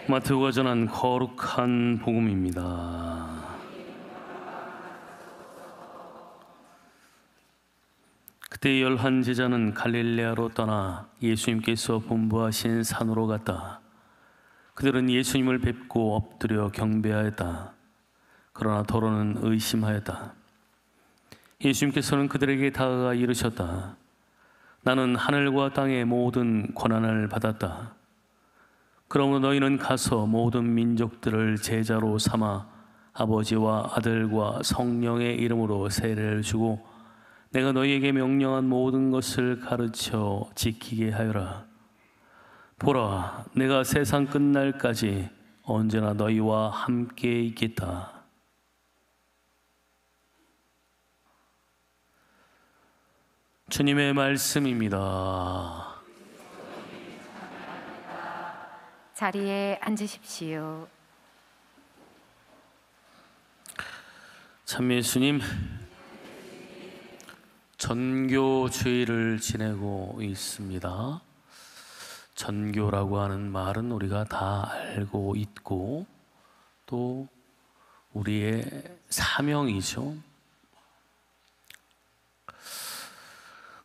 마태오가 전한 거룩한 복음입니다. 그때 11 제자는 갈릴레아로 떠나 예수님께서 분부하신 산으로 갔다. 그들은 예수님을 뵙고 엎드려 경배하였다. 그러나 더러는 의심하였다. 예수님께서는 그들에게 다가가 이르셨다. 나는 하늘과 땅의 모든 권한을 받았다. 그러므로 너희는 가서 모든 민족들을 제자로 삼아 아버지와 아들과 성령의 이름으로 세례를 주고 내가 너희에게 명령한 모든 것을 가르쳐 지키게 하여라. 보라, 내가 세상 끝날까지 언제나 너희와 함께 있겠다. 주님의 말씀입니다. 자리에 앉으십시오. 참 예수님, 전교주의를 지내고 있습니다. 전교라고 하는 말은 우리가 다 알고 있고 또 우리의 사명이죠.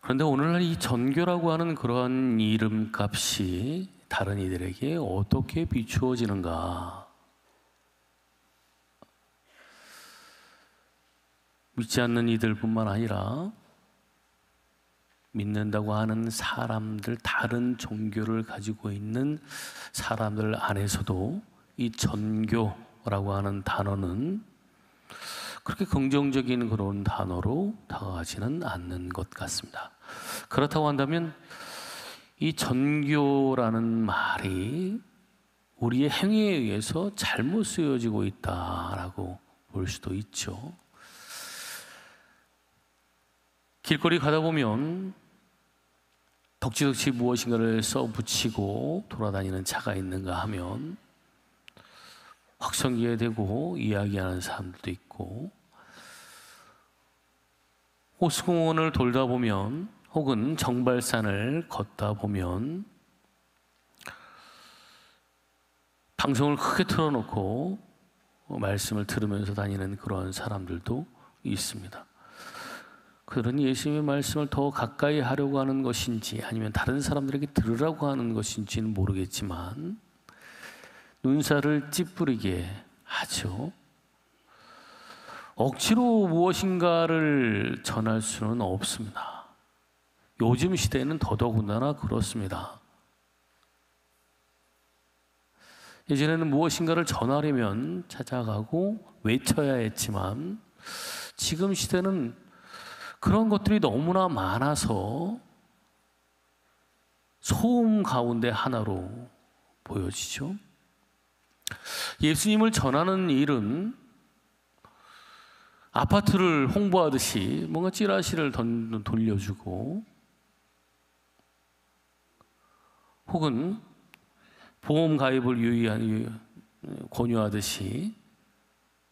그런데 오늘날 이 전교라고 하는 그러한 이름값이 다른 이들에게 어떻게 비추어지는가? 믿지 않는 이들뿐만 아니라 믿는다고 하는 사람들, 다른 종교를 가지고 있는 사람들 안에서도 이 전교라고 하는 단어는 그렇게 긍정적인 그런 단어로 다가가지는 않는 것 같습니다. 그렇다고 한다면 이 전교라는 말이 우리의 행위에 의해서 잘못 쓰여지고 있다라고 볼 수도 있죠. 길거리 가다 보면 덕지덕지 무엇인가를 써붙이고 돌아다니는 차가 있는가 하면 확성기에 대고 이야기하는 사람들도 있고, 호수공원을 돌다 보면 혹은 정발산을 걷다 보면 방송을 크게 틀어놓고 말씀을 들으면서 다니는 그런 사람들도 있습니다. 그들은 예수님의 말씀을 더 가까이 하려고 하는 것인지 아니면 다른 사람들에게 들으라고 하는 것인지는 모르겠지만 눈살을 찌푸리게 하죠. 억지로 무엇인가를 전할 수는 없습니다. 요즘 시대에는 더더군다나 그렇습니다. 예전에는 무엇인가를 전하려면 찾아가고 외쳐야 했지만 지금 시대는 그런 것들이 너무나 많아서 소음 가운데 하나로 보여지죠. 예수님을 전하는 일은 아파트를 홍보하듯이 뭔가 찌라시를 돌려주고 혹은 보험 가입을 권유하듯이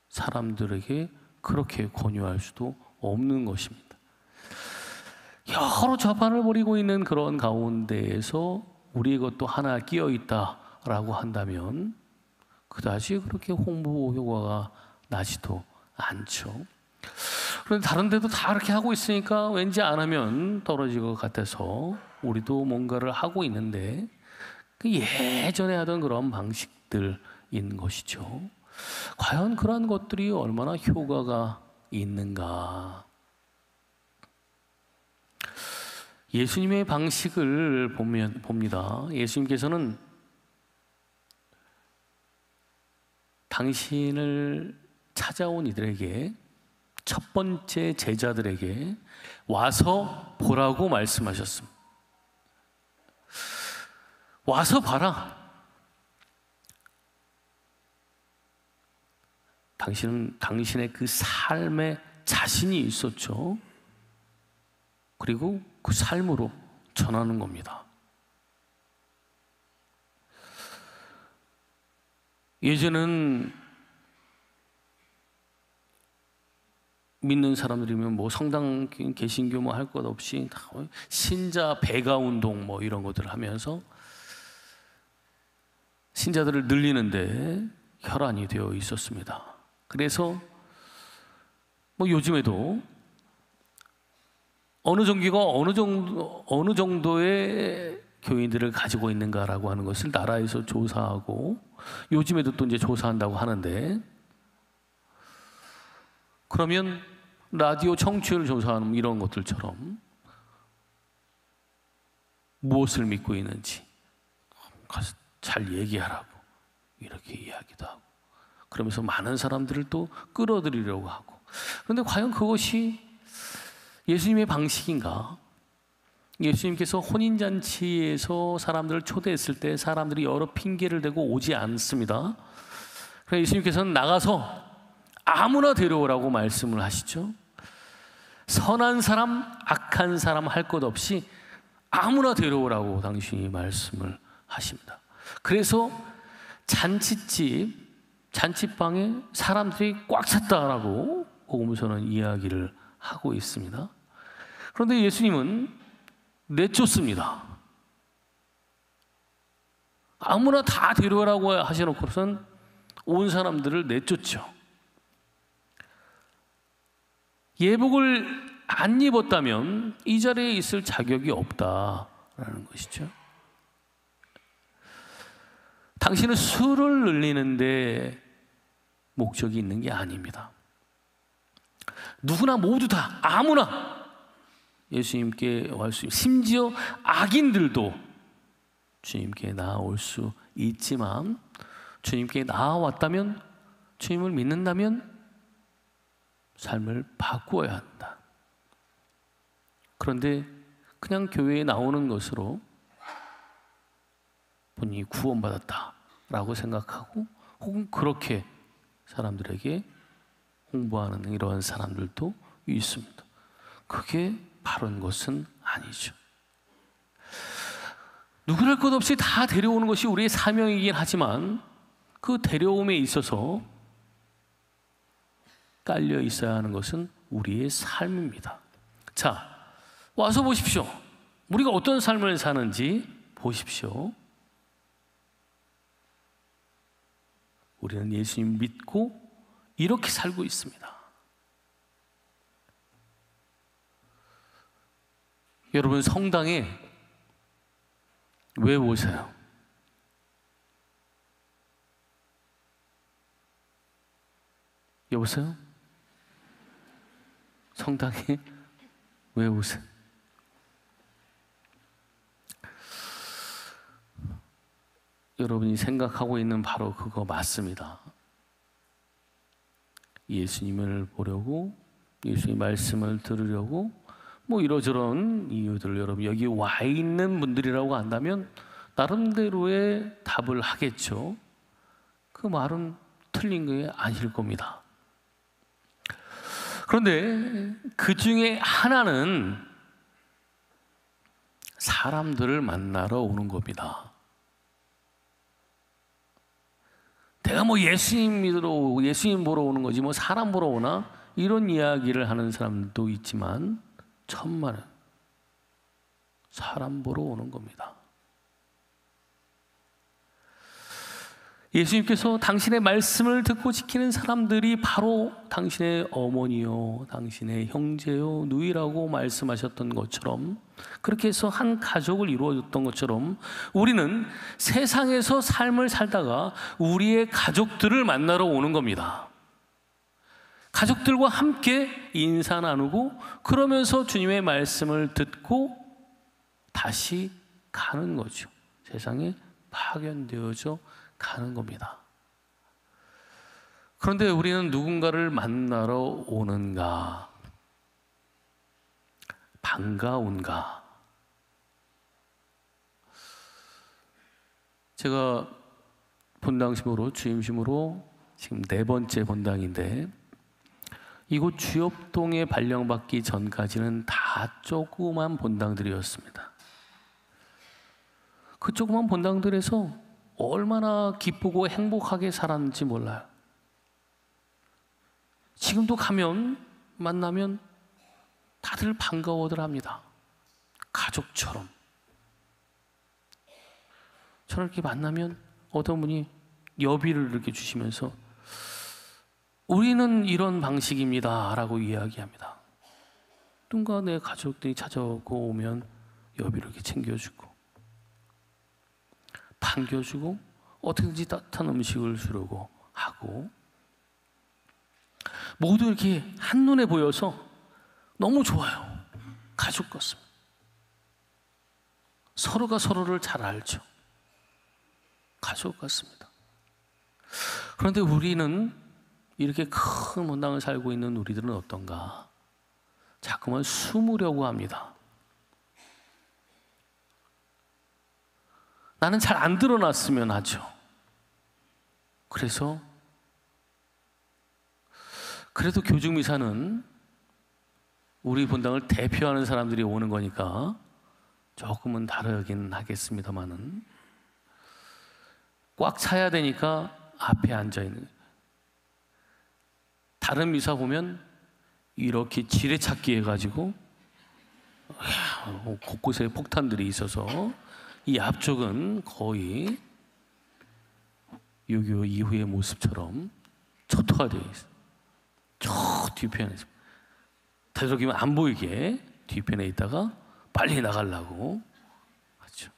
사람들에게 그렇게 권유할 수도 없는 것입니다. 여러 좌판을 벌이고 있는 그런 가운데에서 우리의 것도 하나 끼어 있다라고 한다면 그다지 그렇게 홍보 효과가 나지도 않죠. 그런데 다른 데도 다 그렇게 하고 있으니까 왠지 안 하면 떨어질 것 같아서 우리도 뭔가를 하고 있는데 그 예전에 하던 그런 방식들인 것이죠. 과연 그러한 것들이 얼마나 효과가 있는가? 예수님의 방식을 봅니다. 예수님께서는 당신을 찾아온 이들에게, 첫 번째 제자들에게 와서 보라고 말씀하셨습니다. 와서 봐라. 당신은 당신의 그 삶에 자신이 있었죠. 그리고 그 삶으로 전하는 겁니다. 예전에는 믿는 사람들이면 뭐 성당, 개신교 뭐 할 것 없이 다 신자 배가 운동 뭐 이런 것들을 하면서 신자들을 늘리는데 혈안이 되어 있었습니다. 그래서 요즘에도 어느 종교가 어느 정도의 교인들을 가지고 있는가라고 하는 것을 나라에서 조사하고, 요즘에도 또 이제 조사한다고 하는데, 그러면 라디오 청취율 조사하는 이런 것들처럼 무엇을 믿고 있는지 가서 잘 얘기하라고 이렇게 이야기도 하고, 그러면서 많은 사람들을 또 끌어들이려고 하고. 그런데 과연 그것이 예수님의 방식인가? 예수님께서 혼인잔치에서 사람들을 초대했을 때 사람들이 여러 핑계를 대고 오지 않습니다. 그래서 예수님께서는 나가서 아무나 데려오라고 말씀을 하시죠. 선한 사람, 악한 사람 할 것 없이 아무나 데려오라고 당신이 말씀을 하십니다. 그래서 잔치방에 사람들이 꽉 찼다라고 복음서는 이야기를 하고 있습니다. 그런데 예수님은 내쫓습니다. 아무나 다 데려오라고 하셔놓고선 온 사람들을 내쫓죠. 예복을 안 입었다면 이 자리에 있을 자격이 없다라는 것이죠. 당신은 수를 늘리는데 목적이 있는 게 아닙니다. 누구나 모두 다 아무나 예수님께 올 수, 심지어 악인들도 주님께 나아올 수 있지만, 주님께 나아왔다면, 주님을 믿는다면 삶을 바꾸어야 한다. 그런데 그냥 교회에 나오는 것으로 본인이 구원받았다라고 생각하고, 혹은 그렇게 사람들에게 홍보하는 이러한 사람들도 있습니다. 그게 바른 것은 아니죠. 누구랄 것 없이 다 데려오는 것이 우리의 사명이긴 하지만, 그 데려옴에 있어서 깔려 있어야 하는 것은 우리의 삶입니다. 자, 와서 보십시오. 우리가 어떤 삶을 사는지 보십시오. 우리는 예수님 믿고 이렇게 살고 있습니다. 여러분, 성당에 왜 오세요? 여보세요? 성당에 왜 오세요? 여러분이 생각하고 있는 바로 그거 맞습니다. 예수님을 보려고, 예수님 말씀을 들으려고, 이러저런 이유들, 여러분 여기 와 있는 분들이라고 한다면 나름대로의 답을 하겠죠. 그 말은 틀린 게 아닐 겁니다. 그런데 그 중에 하나는 사람들을 만나러 오는 겁니다. 내가 예수님 믿으러, 예수님 보러 오는 거지 사람 보러 오나? 이런 이야기를 하는 사람도 있지만, 천만은 사람 보러 오는 겁니다. 예수님께서 당신의 말씀을 듣고 지키는 사람들이 바로 당신의 어머니요, 당신의 형제요, 누이라고 말씀하셨던 것처럼, 그렇게 해서 한 가족을 이루어줬던 것처럼, 우리는 세상에서 삶을 살다가 우리의 가족들을 만나러 오는 겁니다. 가족들과 함께 인사 나누고, 그러면서 주님의 말씀을 듣고 다시 가는 거죠. 세상에 파견되어져 가는 겁니다. 그런데 우리는 누군가를 만나러 오는가? 반가운가? 제가 본당심으로, 주임심으로 지금 4번째 본당인데, 이곳 주엽동에 발령받기 전까지는 다 조그만 본당들이었습니다. 그 조그만 본당들에서 얼마나 기쁘고 행복하게 살았는지 몰라요. 지금도 만나면 다들 반가워들 합니다. 가족처럼. 저를 이렇게 만나면 어떤 분이 여비를 이렇게 주시면서 우리는 이런 방식입니다 라고 이야기합니다. 누군가 내 가족들이 찾아오고 오면 여비를 이렇게 챙겨주고 반겨주고 어떻게든지 따뜻한 음식을 주려고 하고, 모두 이렇게 한눈에 보여서 너무 좋아요. 가족 같습니다. 서로가 서로를 잘 알죠. 가족 같습니다. 그런데 우리는 이렇게 큰 문당을 살고 있는 우리들은 어떤가? 자꾸만 숨으려고 합니다. 나는 잘 안 드러났으면 하죠. 그래서 그래도 교중미사는 우리 본당을 대표하는 사람들이 오는 거니까 조금은 다르긴 하겠습니다만은 꽉 차야 되니까 앞에 앉아 있는, 다른 미사 보면 이렇게 지뢰찾기 해가지고 곳곳에 폭탄들이 있어서 이 앞쪽은 거의 6.25 이후의 모습처럼 초토화 되어 있어요. 저 뒤편에 되도록이면 안 보이게 뒤편에 있다가 빨리 나가려고 하죠.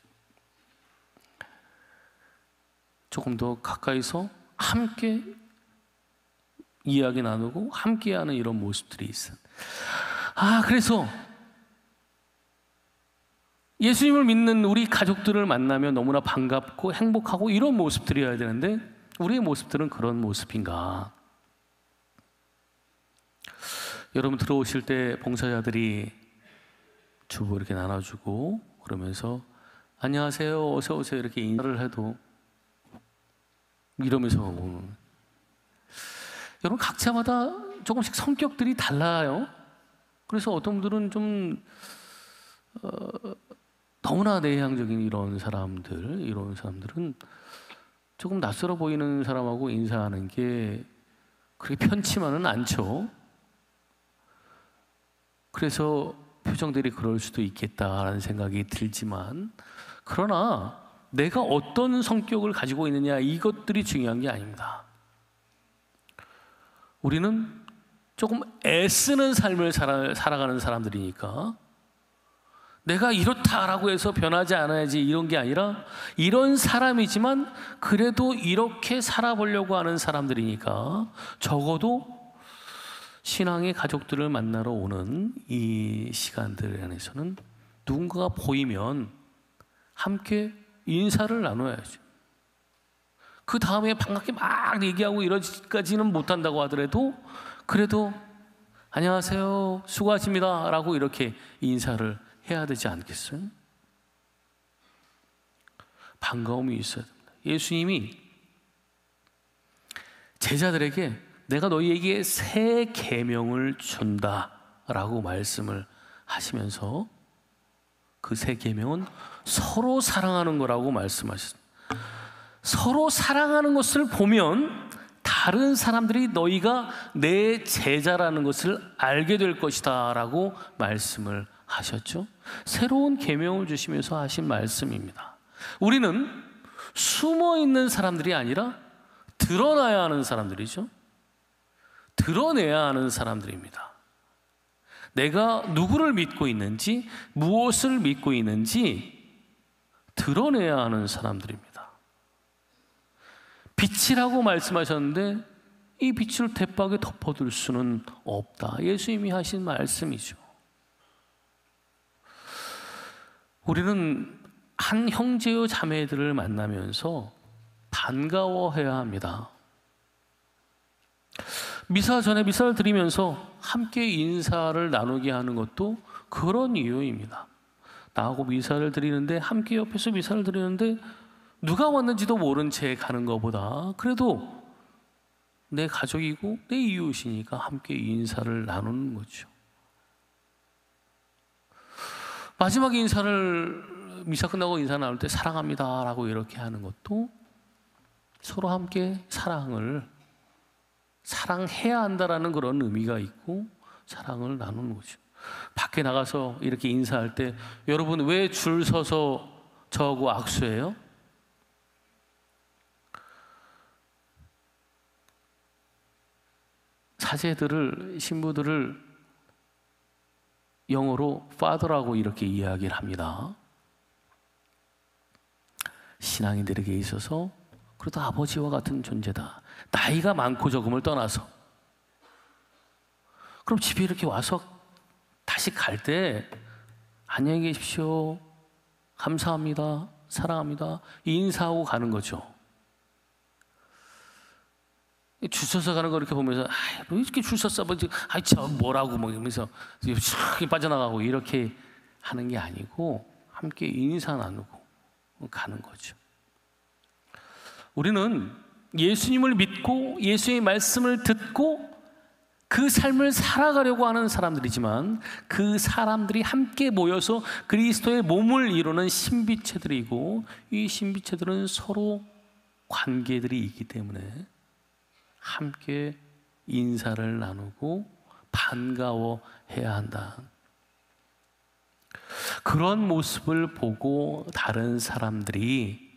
조금 더 가까이서 함께 이야기 나누고 함께하는 이런 모습들이 있어요. 그래서 예수님을 믿는 우리 가족들을 만나면 너무나 반갑고 행복하고 이런 모습들이어야 되는데 우리의 모습들은 그런 모습인가? 여러분 들어오실 때 봉사자들이 주보 이렇게 나눠주고 그러면서 안녕하세요, 어서 오세요 이렇게 인사를 해도 이러면서 오는, 여러분 각자마다 조금씩 성격들이 달라요. 그래서 어떤 분들은 좀 너무나 내향적인 이런 사람들은 조금 낯설어 보이는 사람하고 인사하는 게 그렇게 편치만은 않죠. 그래서 표정들이 그럴 수도 있겠다라는 생각이 들지만, 그러나 내가 어떤 성격을 가지고 있느냐 이것들이 중요한 게 아닙니다. 우리는 조금 애쓰는 삶을 살아가는 사람들이니까 내가 이렇다라고 해서 변하지 않아야지 이런 게 아니라 이런 사람이지만 그래도 이렇게 살아보려고 하는 사람들이니까 적어도 신앙의 가족들을 만나러 오는 이 시간들 안에서는 누군가가 보이면 함께 인사를 나눠야죠. 그 다음에 반갑게 막 얘기하고 이러지까지는 못한다고 하더라도 그래도 안녕하세요, 수고하십니다 라고 이렇게 인사를 해야 되지 않겠어요? 반가움이 있어야 됩니다. 예수님이 제자들에게 내가 너희에게 새 계명을 준다라고 말씀을 하시면서 그 새 계명은 서로 사랑하는 거라고 말씀하셨습니다. 서로 사랑하는 것을 보면 다른 사람들이 너희가 내 제자라는 것을 알게 될 것이다 라고 말씀을 하셨죠. 새로운 계명을 주시면서 하신 말씀입니다. 우리는 숨어 있는 사람들이 아니라 드러나야 하는 사람들이죠. 드러내야 하는 사람들입니다. 내가 누구를 믿고 있는지, 무엇을 믿고 있는지 드러내야 하는 사람들입니다. 빛이라고 말씀하셨는데 이 빛을 대박에 덮어둘 수는 없다. 예수님이 하신 말씀이죠. 우리는 한 형제요 자매들을 만나면서 반가워해야 합니다. 미사 전에 미사를 드리면서 함께 인사를 나누게 하는 것도 그런 이유입니다. 나하고 미사를 드리는데, 함께 옆에서 미사를 드리는데 누가 왔는지도 모른 채 가는 것보다 그래도 내 가족이고 내 이웃이니까 함께 인사를 나누는 거죠. 마지막 인사를, 미사 끝나고 인사 나눌 때 사랑합니다 라고 이렇게 하는 것도 서로 함께 사랑해야 한다라는 그런 의미가 있고 사랑을 나누는 거죠. 밖에 나가서 이렇게 인사할 때 여러분 왜 줄 서서 저하고 악수해요? 자제들을, 신부들을 영어로 father라고 이렇게 이야기를 합니다. 신앙인들에게 있어서 그래도 아버지와 같은 존재다. 나이가 많고 적음을 떠나서. 그럼 집에 이렇게 와서 다시 갈 때 안녕히 계십시오, 감사합니다, 사랑합니다 인사하고 가는 거죠. 줄 서서 가는 거 이렇게 보면서 왜 이렇게 줄 섰어? 저 뭐라고 막 이러면서 촥 빠져나가고 이렇게 하는 게 아니고 함께 인사 나누고 가는 거죠. 우리는 예수님을 믿고 예수의 말씀을 듣고 그 삶을 살아가려고 하는 사람들이지만 그 사람들이 함께 모여서 그리스도의 몸을 이루는 신비체들이고 이 신비체들은 서로 관계들이 있기 때문에 함께 인사를 나누고 반가워해야 한다. 그런 모습을 보고 다른 사람들이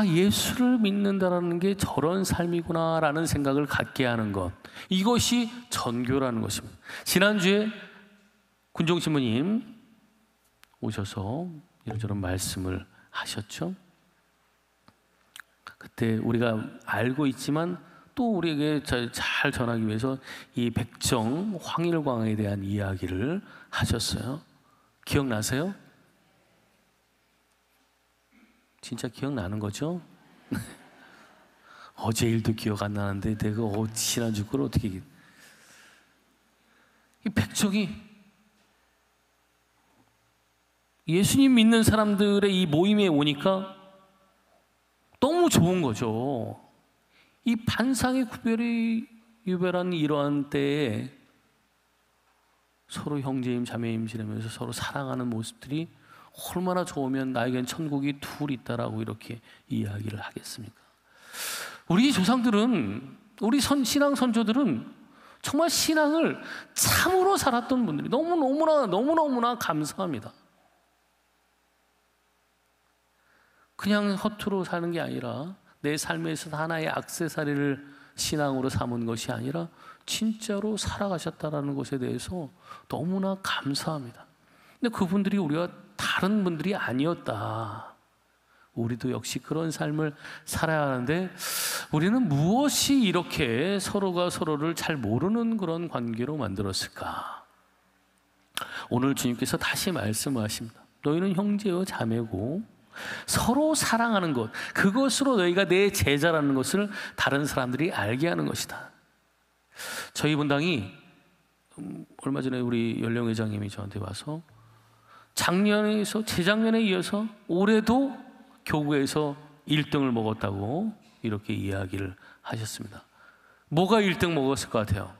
예수를 믿는다라는 게 저런 삶이구나라는 생각을 갖게 하는 것, 이것이 전교라는 것입니다. 지난주에 군종신부님 오셔서 이런저런 말씀을 하셨죠. 그때 우리가 알고 있지만 또 우리에게 잘 전하기 위해서 이 백정 황일광에 대한 이야기를 하셨어요. 기억나세요? 진짜 기억나는 거죠? 어제 일도 기억 안 나는데 내가 지난주 걸 어떻게. 이 백정이 예수님 믿는 사람들의 이 모임에 오니까 너무 좋은 거죠. 이 반상의 구별이 유별한 이러한 때에 서로 형제임 자매임 지내면서 서로 사랑하는 모습들이 얼마나 좋으면 나에겐 천국이 둘 있다라고 이렇게 이야기를 하겠습니까? 우리 조상들은, 우리 신앙 선조들은 정말 신앙을 참으로 살았던 분들이 너무너무나 감사합니다. 그냥 허투루 사는 게 아니라 내 삶에서 하나의 액세서리를 신앙으로 삼은 것이 아니라 진짜로 살아가셨다는 것에 대해서 너무나 감사합니다. 근데 그분들이 우리가 다른 분들이 아니었다. 우리도 역시 그런 삶을 살아야 하는데 우리는 무엇이 이렇게 서로가 서로를 잘 모르는 그런 관계로 만들었을까? 오늘 주님께서 다시 말씀하십니다. 너희는 형제요 자매고 서로 사랑하는 것, 그것으로 너희가 내 제자라는 것을 다른 사람들이 알게 하는 것이다. 저희 분당이 얼마 전에 우리 연령회장님이 저한테 와서 재작년에 이어서 올해도 교구에서 1등을 먹었다고 이렇게 이야기를 하셨습니다. 뭐가 1등 먹었을 것 같아요?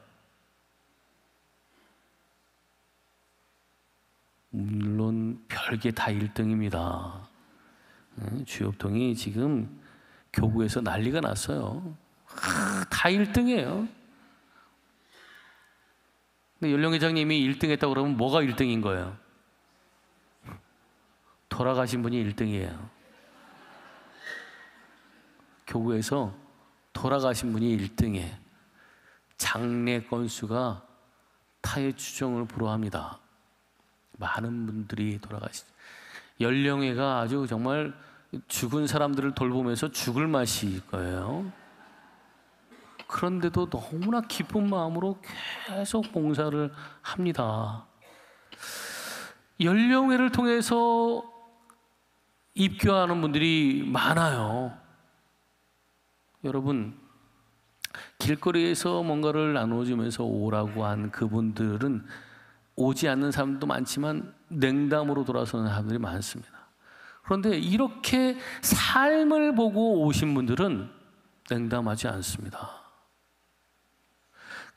물론 별게 다 1등입니다. 주엽동이 지금 교구에서 난리가 났어요. 다 1등이에요. 근데 연령회장님이 1등 했다고 그러면 뭐가 1등인 거예요? 돌아가신 분이 1등이에요. 교구에서 돌아가신 분이 1등이에요. 장례 건수가 타의 추정을 불허합니다. 많은 분들이 돌아가시죠. 연령회가 아주 정말 죽은 사람들을 돌보면서 죽을 맛일 거예요. 그런데도 너무나 기쁜 마음으로 계속 봉사를 합니다. 연령회를 통해서 입교하는 분들이 많아요. 여러분, 길거리에서 뭔가를 나눠주면서 오라고 한 그분들은 오지 않는 사람도 많지만 냉담으로 돌아서는 사람들이 많습니다. 그런데 이렇게 삶을 보고 오신 분들은 냉담하지 않습니다.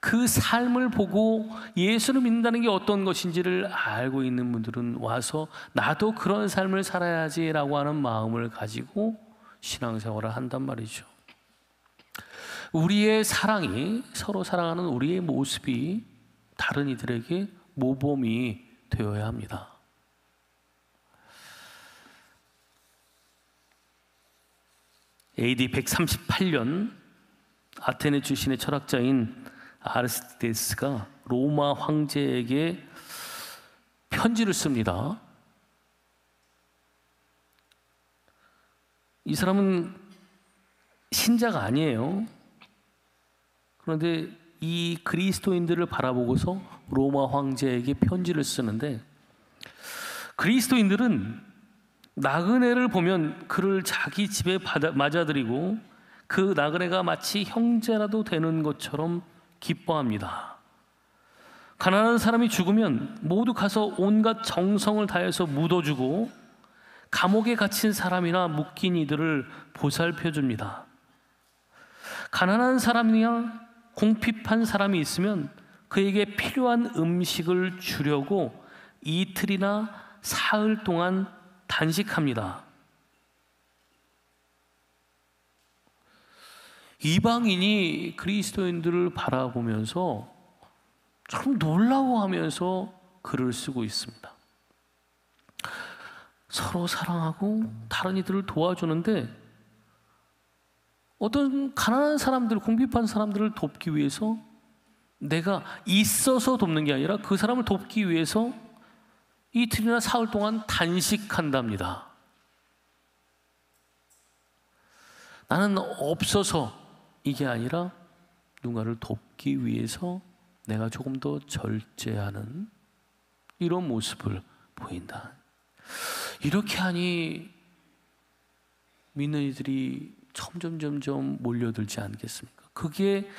그 삶을 보고 예수를 믿는다는 게 어떤 것인지를 알고 있는 분들은 와서 나도 그런 삶을 살아야지라고 하는 마음을 가지고 신앙생활을 한단 말이죠. 우리의 사랑이, 서로 사랑하는 우리의 모습이 다른 이들에게 모범이 되어야 합니다. AD 138년 아테네 출신의 철학자인 아리스티데스가 로마 황제에게 편지를 씁니다. 이 사람은 신자가 아니에요. 그런데 이 그리스도인들을 바라보고서 로마 황제에게 편지를 쓰는데, 그리스도인들은 나그네를 보면 그를 자기 집에 맞아들이고 그 나그네가 마치 형제라도 되는 것처럼 기뻐합니다. 가난한 사람이 죽으면 모두 가서 온갖 정성을 다해서 묻어주고 감옥에 갇힌 사람이나 묶인 이들을 보살펴줍니다. 가난한 사람이나 궁핍한 사람이 있으면 그에게 필요한 음식을 주려고 이틀이나 사흘 동안 단식합니다. 이방인이 그리스도인들을 바라보면서 참 놀라워하면서 글을 쓰고 있습니다. 서로 사랑하고 다른 이들을 도와주는데, 어떤 가난한 사람들, 궁핍한 사람들을 돕기 위해서 내가 있어서 돕는 게 아니라 그 사람을 돕기 위해서 이틀이나 사흘 동안 단식한답니다. 나는 없어서 이게 아니라 누군가를 돕기 위해서 내가 조금 더 절제하는 이런 모습을 보인다. 이렇게 하니 믿는 이들이 점점 몰려들지 않겠습니까? 그게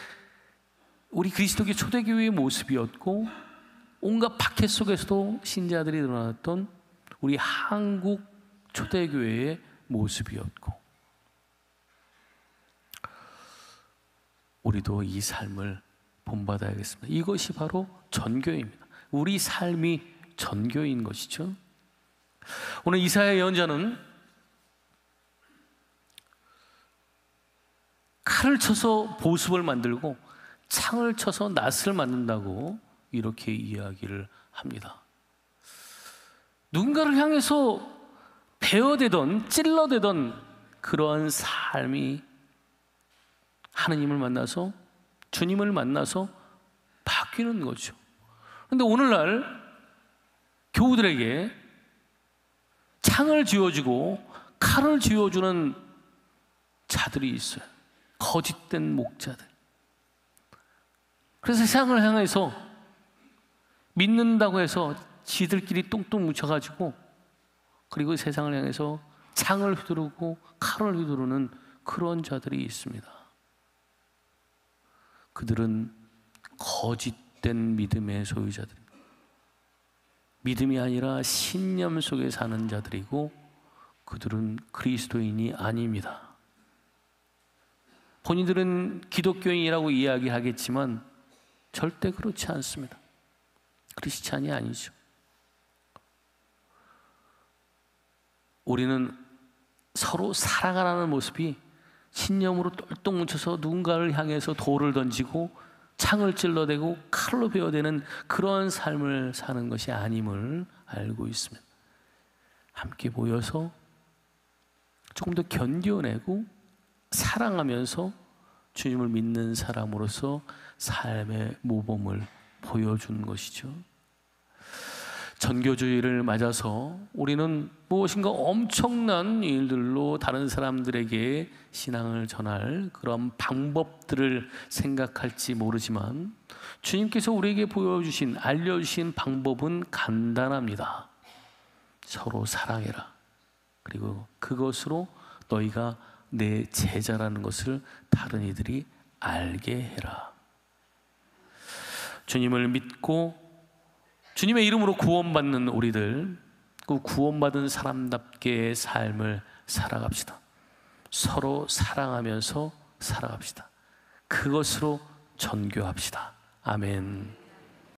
우리 그리스도교 초대교회의 모습이었고, 온갖 박해 속에서도 신자들이 늘어났던 우리 한국 초대교회의 모습이었고, 우리도 이 삶을 본받아야겠습니다. 이것이 바로 전교입니다. 우리 삶이 전교인 것이죠. 오늘 이사야 예언자는 칼을 쳐서 보습을 만들고 창을 쳐서 낫을 만든다고 이렇게 이야기를 합니다. 누군가를 향해서 베어대던 찔러대던 그러한 삶이 하느님을 만나서, 주님을 만나서 바뀌는 거죠. 그런데 오늘날 교우들에게 창을 쥐어주고 칼을 쥐어주는 자들이 있어요. 거짓된 목자들. 그래서 세상을 향해서 믿는다고 해서 지들끼리 뚱뚱 뭉쳐가지고, 그리고 세상을 향해서 창을 휘두르고 칼을 휘두르는 그런 자들이 있습니다. 그들은 거짓된 믿음의 소유자들입니다. 믿음이 아니라 신념 속에 사는 자들이고, 그들은 그리스도인이 아닙니다. 본인들은 기독교인이라고 이야기하겠지만 절대 그렇지 않습니다. 크리스찬이 아니죠. 우리는 서로 사랑하라는 모습이 신념으로 똘똘 뭉쳐서 누군가를 향해서 돌을 던지고 창을 찔러대고 칼로 베어대는 그런 삶을 사는 것이 아님을 알고 있습니다. 함께 모여서 조금 더 견뎌내고 사랑하면서 주님을 믿는 사람으로서 삶의 모범을 보여준 것이죠. 전교주의를 맞아서 우리는 무엇인가 엄청난 일들로 다른 사람들에게 신앙을 전할 그런 방법들을 생각할지 모르지만, 주님께서 우리에게 보여주신, 알려주신 방법은 간단합니다. 서로 사랑해라. 그리고 그것으로 너희가 내 제자라는 것을 다른 이들이 알게 해라. 주님을 믿고 주님의 이름으로 구원받는 우리들, 그 구원받은 사람답게 삶을 살아갑시다. 서로 사랑하면서 살아갑시다. 그것으로 전교합시다. 아멘.